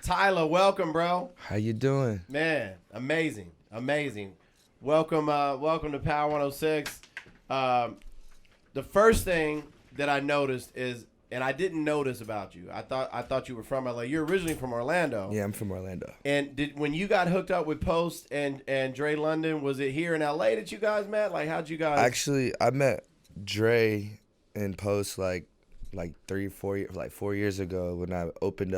Tyla, welcome, bro. How you doing? Man, amazing. Welcome to Power 106. The first thing that I noticed is, and I didn't notice about you, I thought you were from LA. You're originally from Orlando. Yeah, I'm from Orlando. And when you got hooked up with Post and Dre London, was it here in LA that you guys met? Like, how'd you guys? Actually, I met Dre and Post like 4 years ago when I opened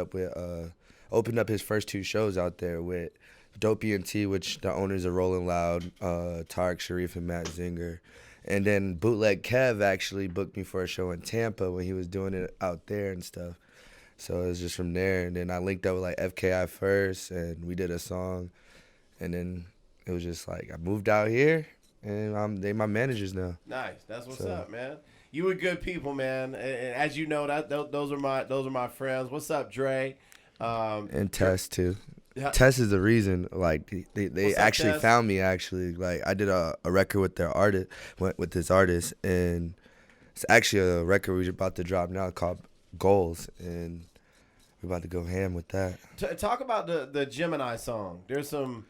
up his first two shows out there with Dope E&T, which the owners are Rolling Loud, Tarek Sharif and Matt Zinger. And then Bootleg Kev actually booked me for a show in Tampa when he was doing it out there and stuff. So it was just from there. And then I linked up with like FKI first, and we did a song. And then it was just like I moved out here, and they my managers now. Nice. That's what's up, man. You were good people, man. And as you know, those are my friends. What's up, Dre? And Tess too. Tess is the reason. Like they actually found me. Actually, like I did a record with this artist, and it's actually a record we're about to drop now called Goals, and we're about to go ham with that. Talk about the Gemini song. There's some.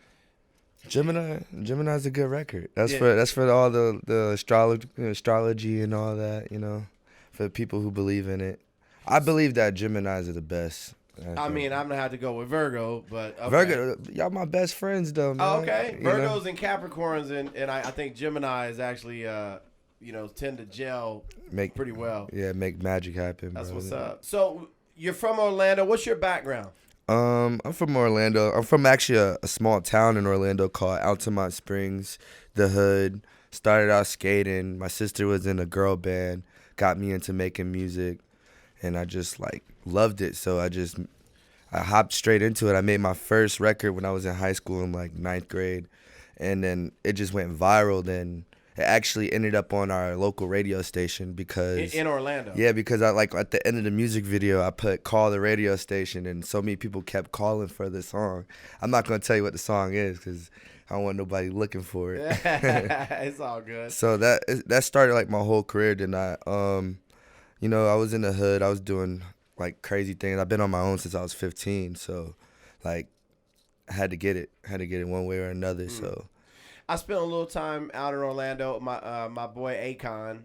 Gemini's a good record. That's for all the astrology and all that, for the people who believe in it. I believe that Geminis are the best. I mean, I'm gonna have to go with Virgo, but okay. Virgo, y'all my best friends though, man. Oh, okay. Virgos and Capricorns, and I think Gemini is actually tend to gel pretty well. Yeah, make magic happen. That's bro. What's up. So you're from Orlando. What's your background? I'm from Orlando. I'm from actually a small town in Orlando called Altamont Springs, the hood. Started out skating. My sister was in a girl band, got me into making music, and I just like loved it. So I hopped straight into it. I made my first record when I was in high school in like 9th grade, and then it just went viral. Then it actually ended up on our local radio station because in Orlando. Yeah, because I like at the end of the music video I put call the radio station, and so many people kept calling for the song. I'm not gonna tell you what the song is because I don't want nobody looking for it. It's all good. So that started like my whole career. Then I was in the hood. I was doing like crazy things. I've been on my own since I was 15. So like I had to get it one way or another. So. I spent a little time out in Orlando. My boy Akon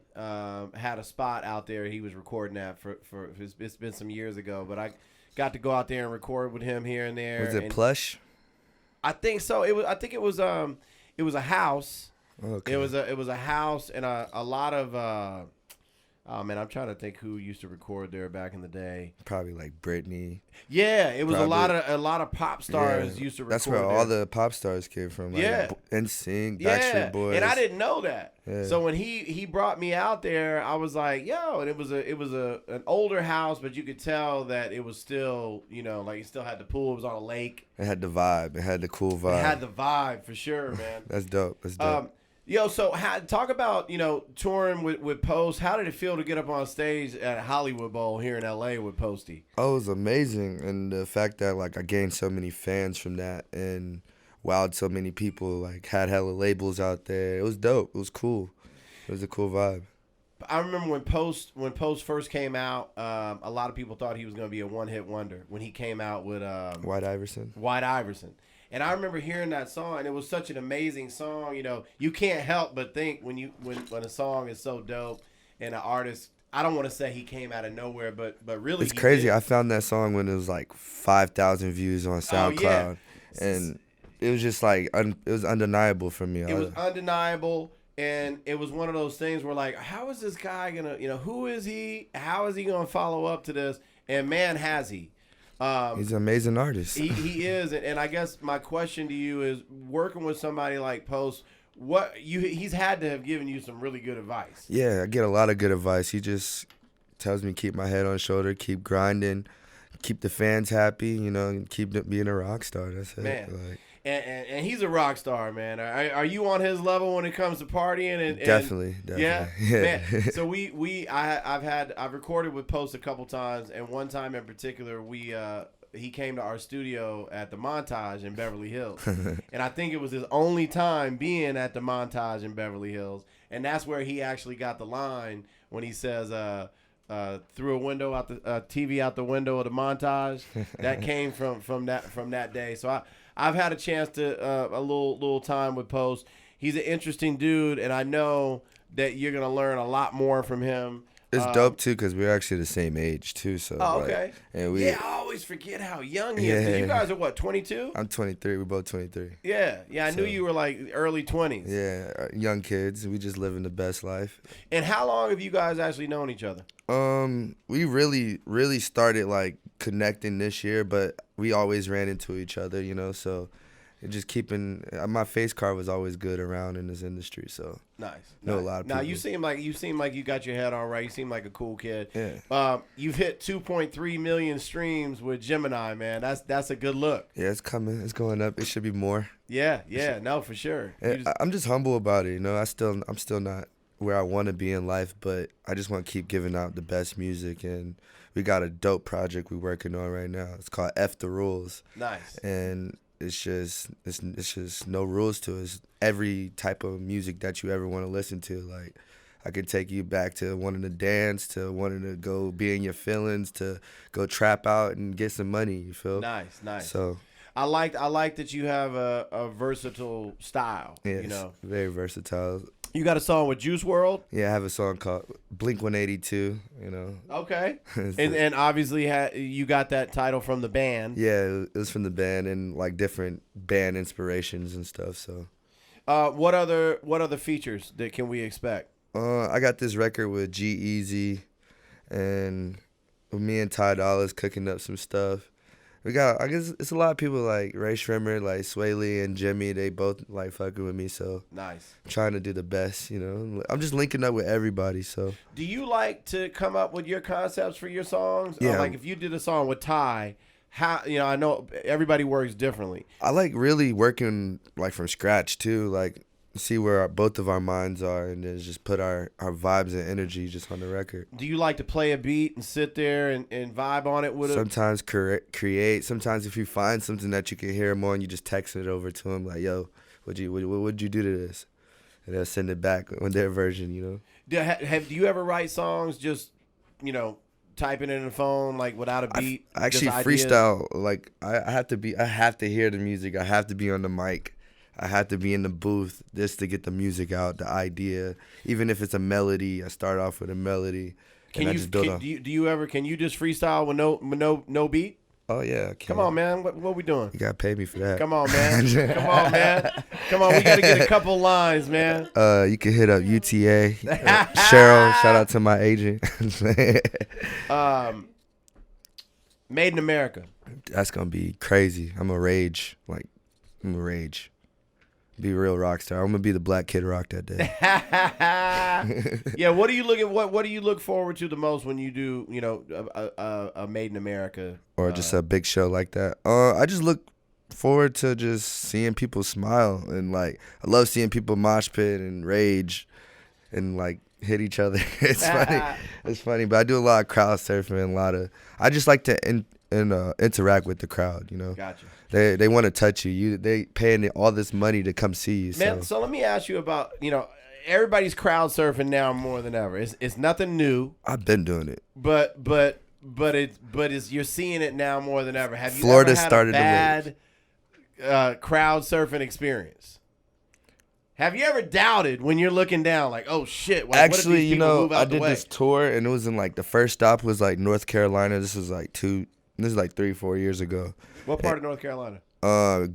had a spot out there. He was recording that for it's been some years ago, but I got to go out there and record with him here and there. Was it plush? I think so. I think it was a house. Okay. It was a house and a lot of oh man, I'm trying to think who used to record there back in the day. Probably like Britney. Yeah, it was probably a lot of pop stars used to record. That's where there. all the pop stars came from. Like NSYNC, Backstreet Boys. And I didn't know that. Yeah. So when he brought me out there, I was like, yo, and it was an older house, but you could tell that it was still, like it still had the pool. It was on a lake. It had the vibe. It had the cool vibe. It had the vibe for sure, man. That's dope. Yo, so talk about, touring with Post. How did it feel to get up on stage at Hollywood Bowl here in LA with Posty? Oh, it was amazing. And the fact that like I gained so many fans from that and wowed so many people, like had hella labels out there. It was dope. It was cool. It was a cool vibe. I remember when Post first came out, a lot of people thought he was going to be a one-hit wonder when he came out with White Iverson. And I remember hearing that song, and it was such an amazing song. You can't help but think when a song is so dope and an artist, I don't want to say he came out of nowhere, but really it's crazy. Did. I found that song when it was like 5,000 views on SoundCloud, and it was just like it was undeniable for me. It was undeniable, and it was one of those things where like, how is this guy gonna, who is he? How is he gonna follow up to this? And man, has he. He's an amazing artist. He is, and I guess my question to you is, working with somebody like Post, he's had to have given you some really good advice. Yeah, I get a lot of good advice. He just tells me keep my head on shoulder, keep grinding, keep the fans happy, and keep being a rock star. That's it. Man. And he's a rock star, man. Are you on his level when it comes to partying? And definitely. Yeah. Man. So I've recorded with Post a couple times, and one time in particular, he came to our studio at the Montage in Beverly Hills, and I think it was his only time being at the Montage in Beverly Hills, and that's where he actually got the line when he says, threw a window out the TV out the window of the montage. That came from that day. So I've had a chance to a little time with Post. He's an interesting dude, and I know that you're gonna learn a lot more from him. It's dope too because we're actually the same age too. So okay. And I always forget how young he is. 'Cause you guys are what, 22? I'm 23. We're both 23. Yeah. I knew you were like early 20s. Yeah, young kids. We just living the best life. And how long have you guys actually known each other? We really started like connecting this year, but we always ran into each other, you know. So just keeping my face card was always good around in this industry. So nice. Know a lot of people. Now you seem like you got your head on right. You seem like a cool kid. Yeah. You've hit 2.3 million streams with Gemini, man. That's a good look. Yeah, it's coming. It's going up. It should be more. Yeah. No, for sure. I'm just humble about it. You know, I'm still not where I want to be in life, but I just want to keep giving out the best music, and we got a dope project we're working on right now. It's called F the Rules. Nice. And it's just no rules to it. It's every type of music that you ever want to listen to. Like, I could take you back to wanting to dance, to wanting to go be in your feelings, to go trap out and get some money. You feel? Nice. So I like that you have a versatile style. yeah, you know, very versatile. You got a song with Juice WRLD? Yeah, I have a song called Blink 182. You know. Okay. and obviously you got that title from the band. Yeah, it was from the band and like different band inspirations and stuff. So. What other features that can we expect? I got this record with G-Eazy, and me and Dolla's cooking up some stuff. We got, I guess it's a lot of people like Sremmurd, like Sway Lee and Jimmy. They both like fucking with me, so nice. I'm trying to do the best, you know. I'm just linking up with everybody. So. Do you like to come up with your concepts for your songs? Yeah. Or like if you did a song with Ty, how, you know, I know everybody works differently. I like really working like from scratch too, like see where both of our minds are, and then just put our vibes and energy just on the record. Do you like to play a beat and sit there and vibe on it with it? Sometimes create. Sometimes if you find something that you can hear them on, you just text it over to them like, yo, what'd you do to this? And they'll send it back on their version, you know. Do you ever write songs just, you know, typing it in the phone like without a beat? I actually freestyle. Like I have to hear the music. I have to be on the mic. I have to be in the booth just to get the music out, the idea. Even if it's a melody, I start off with a melody. Do you just freestyle with no beat? Oh yeah, I can. Come on, man. What we doing? You gotta pay me for that. Come on, man. Come on, man. Come on, we gotta get a couple lines, man. You can hit up UTA. Cheryl, shout out to my agent. Made in America. That's gonna be crazy. I'm a rage. Be a real rock star. I'm gonna be the black Kid Rock that day. Yeah. What do you look forward to the most when you do, you know, a Made in America or just a big show like that? I just look forward to just seeing people smile, and like I love seeing people mosh pit and rage and like hit each other. It's funny. It's funny, but I do a lot of crowd surfing and I just like to interact with the crowd, you know. Gotcha. They want to touch you. They paying all this money to come see you. Man, so let me ask you about, you know, everybody's crowd surfing now more than ever. It's nothing new. I've been doing it. But you're seeing it now more than ever. Have you Florida ever had started a bad crowd surfing experience? Have you ever doubted when you're looking down, like, oh shit? Like, actually, what if these you know, move out I the did way? this tour, and it was in like the first stop was like North Carolina. This is like 3-4 years ago. What part of North Carolina?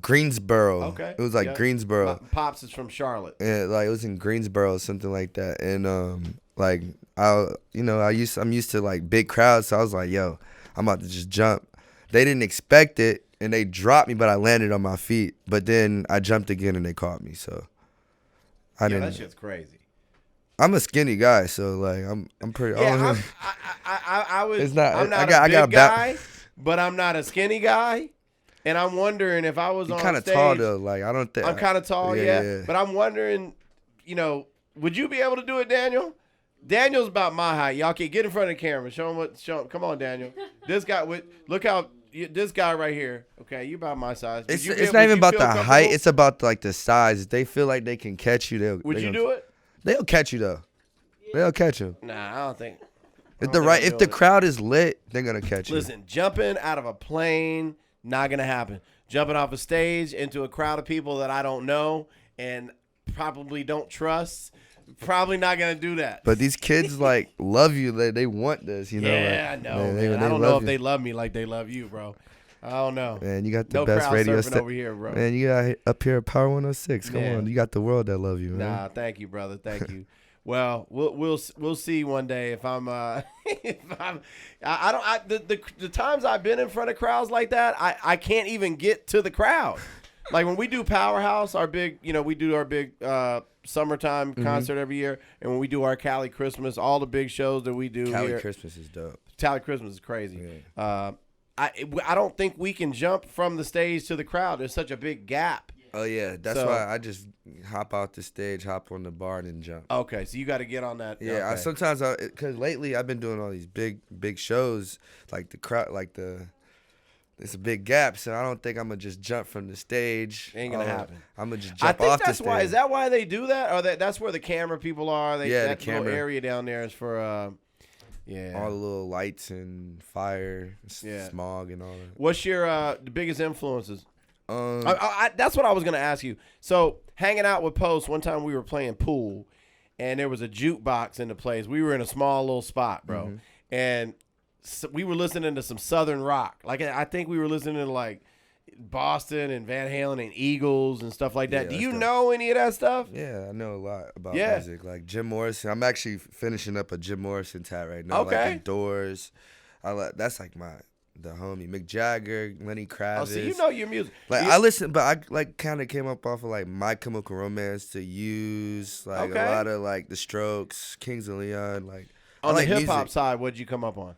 Greensboro. Okay. It was like Greensboro. Pops is from Charlotte. Yeah, like it was in Greensboro, something like that. And like I'm used to like big crowds, so I was like, yo, I'm about to just jump. They didn't expect it, and they dropped me, but I landed on my feet. But then I jumped again, and they caught me. So that shit's crazy. I'm a skinny guy, so like I'm pretty. Yeah, I'm not a big guy, but I'm not a skinny guy. And I'm wondering if I was on stage. You're kind of tall though. Like I don't think I'm kind of tall, yeah. But I'm wondering, you know, would you be able to do it, Daniel? Daniel's about my height. Y'all can get in front of the camera. Show him. Come on, Daniel. This guy this guy right here. Okay, you about my size. It's not even about the height. It's about like the size. If they feel like they can catch you, would you do it? They'll catch you though. They'll catch you. Nah, I don't think. If the crowd is lit, they're gonna catch you. Listen, jumping out of a plane, not gonna happen. Jumping off a stage into a crowd of people that I don't know and probably don't trust, probably not gonna do that. But these kids like love you. They want this, you know. Yeah, like, I know. Man. I don't know if they love me like they love you, bro. I don't know. Man, you got the best radio station over here, bro. Man, you got up here at Power 106. Come on, you got the world that love you, man. Nah, thank you, brother. Thank you. Well, we'll see one day if I'm the times I've been in front of crowds like that, I can't even get to the crowd. Like when we do Powerhouse, our big, we do our big summertime concert every year, and when we do our Cali Christmas, all the big shows that we do Cali here. Christmas is dope. Cali Christmas is crazy. Yeah. I don't think we can jump from the stage to the crowd. There's such a big gap. Oh yeah, that's why I just hop out the stage, hop on the bar, and jump. Okay, so you got to get on that. Yeah, okay. Because lately I've been doing all these big shows, like the crowd, it's a big gap, so I don't think I'm gonna just jump from the stage. Ain't gonna happen. I'm gonna just jump off the stage. Why. Is that why they do that? Or that's where the camera people are? That the camera little area down there is for. Yeah. All the little lights and fire, smog and all that. What's your the biggest influences? That's what I was gonna ask you. So hanging out with Post one time, we were playing pool, and there was a jukebox in the place. We were in a small little spot, bro, and so we were listening to some Southern rock. Like I think we were listening to like Boston and Van Halen and Eagles and stuff like that. Do you know any of that stuff? Yeah, I know a lot about music. Like Jim Morrison. I'm actually finishing up a Jim Morrison tat right now. Okay. Like the Doors. That's like the homie. Mick Jagger, Lenny Kravitz. Oh, so you know your music. Like I listen, but I like kind of came up off of like My Chemical Romance to Use, like a lot of like The Strokes, Kings of Leon. Like on the hip hop side, what'd you come up on?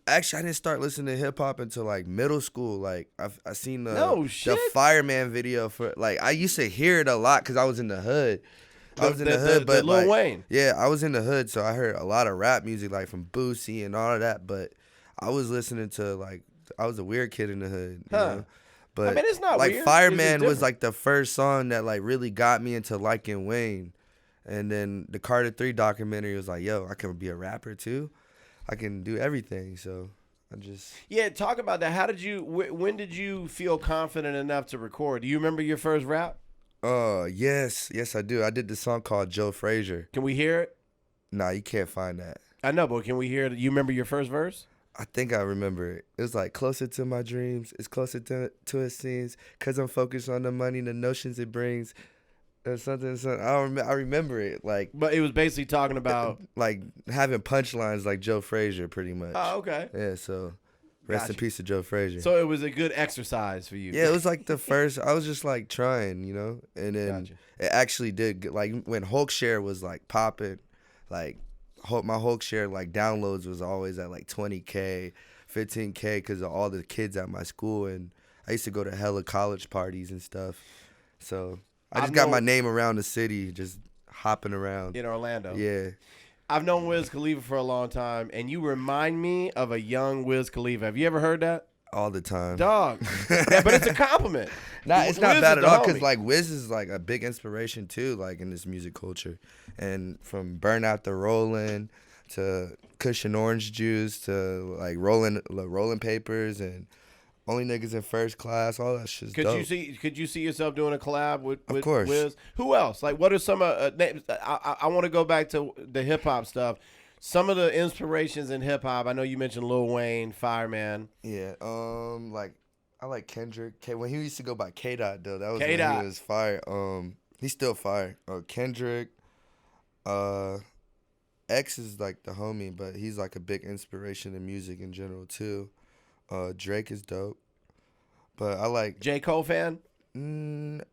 Actually, I didn't start listening to hip hop until like middle school. Like I seen the Fireman video for like I used to hear it a lot because I was in the hood. But Lil Wayne. Yeah, I was in the hood, so I heard a lot of rap music like from Boosie and all of that. But I was listening to like I was a weird kid in the hood, you know? But I mean, it's not like weird. Fireman was like the first song that like really got me into liking Wayne, and then the Carter 3 documentary was like, yo, I can be a rapper too. I can do everything, so I just... Yeah, talk about that. How did you... When did you feel confident enough to record? Do you remember your first rap? Yes, I do. I did this song called Joe Frazier. Can we hear it? Nah, you can't find that. I know, but can we hear it? You remember your first verse? I think I remember it. It was like, closer to my dreams, it's closer to it seems, because I'm focused on the money, the notions it brings. Something. I remember it like. But it was basically talking about like having punchlines like Joe Frazier, pretty much. Oh, okay. Yeah. So, rest in peace to Joe Frazier. So it was a good exercise for you. Yeah, it was like the first. I was just like trying, and then it actually did. Like when Hulk Share was like popping, like my Hulk Share like downloads was always at like 20K, 15K because of all the kids at my school, and I used to go to hella college parties and stuff. So. I just got my name around the city, just hopping around. In Orlando. Yeah. I've known Wiz Khalifa for a long time, and you remind me of a young Wiz Khalifa. Have you ever heard that? All the time. Dog. Yeah, but it's a compliment. Nah, it's not bad at all, because like Wiz is like a big inspiration too, like in this music culture. And from Burn Out the Rollin' to Cushion Orange Juice to like rolling papers and Only Niggas in First Class, all that shit's dope. Could you see yourself doing a collab with of course. Wiz? Who else? Like, what are some names? I want to go back to the hip hop stuff. Some of the inspirations in hip hop. I know you mentioned Lil Wayne, Fireman. Yeah. Like I like Kendrick. When he used to go by K-Dot though, that was when he was fire. He's still fire. Kendrick. X is like the homie, but he's like a big inspiration in music in general too. Drake is dope, but I like J. Cole fan.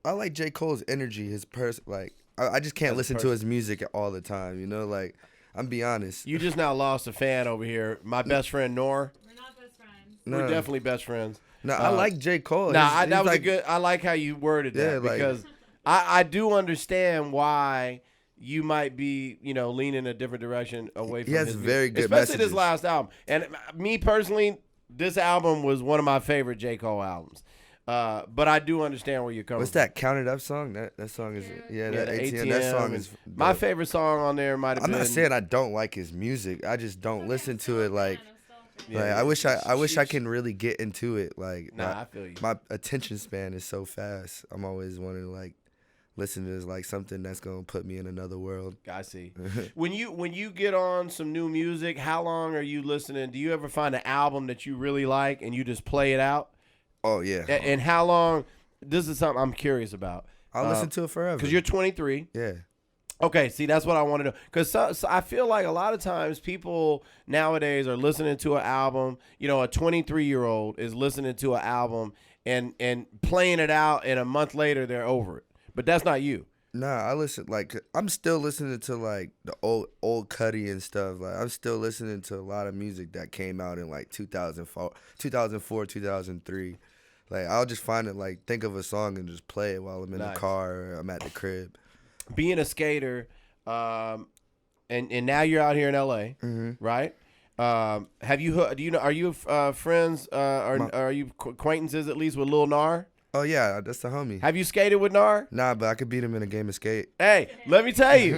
I like J. Cole's energy, his person. Like I just can't listen to his music all the time. Like I'm be honest. You just now lost a fan over here. My best friend Nor. We're not best friends. No. We're definitely best friends. No, I like J. Cole. That was like, a good. I like how you worded that because I do understand why you might be, leaning a different direction away from. He has very good especially messages. This last album. And me personally, this album was one of my favorite J. Cole albums. But I do understand where you're coming. What's that Count It Up song? That song is that the ATM. That song is my dope. favorite song on there. Might have I'm been. not saying I don't like his music. I just don't listen to it like. Yeah, I wish I can really get into it. Like, I feel you. My attention span is so fast. I'm always wanting to like listen to like something that's gonna put me in another world. I see. when you get on some new music, how long are you listening? Do you ever find an album that you really like and you just play it out? Oh yeah. And how long? This is something I'm curious about. I'll listen to it forever. Because you're 23. Yeah. Okay, see, that's what I want to know. Because so I feel like a lot of times people nowadays are listening to an album. You know, a 23-year-old is listening to an album and playing it out, and a month later they're over it. But that's not you. Nah, I listen like I'm still listening to like the old Cudi and stuff. Like I'm still listening to a lot of music that came out in like 2004, 2003. Like I'll just find it like think of a song and just play it while I'm in the car or I'm at the crib. Being a skater, and now you're out here in LA, right? Have you are you friends or are you acquaintances at least with Lil Nar? Oh yeah, that's the homie. Have you skated with Nar? Nah, but I could beat him in a game of skate. Hey, let me tell you,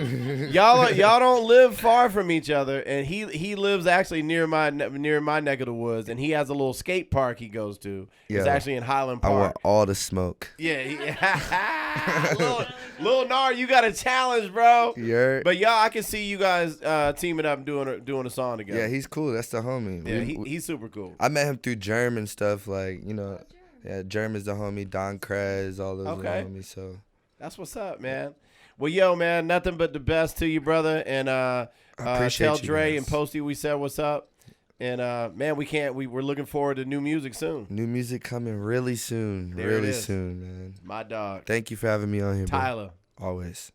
y'all don't live far from each other, and he lives actually near my neck of the woods, and he has a little skate park he goes to. It's actually in Highland Park. I want all the smoke. Yeah, Lil Nar, you got a challenge, bro. Yeah. But y'all, I can see you guys teaming up and doing a song together. Yeah, he's cool. That's the homie. Yeah, he's super cool. I met him through Germ and stuff, like, you know. Yeah, Germ is the homie. Don Krez, all those are the homies. So that's what's up, man. Well, yo, man, nothing but the best to you, brother. And I appreciate tell you Dre guys. and Posty we said what's up. And man, we're looking forward to new music soon. New music coming really soon. There really it is. soon, man. My dog. Thank you for having me on here, bro. Tyla. Always.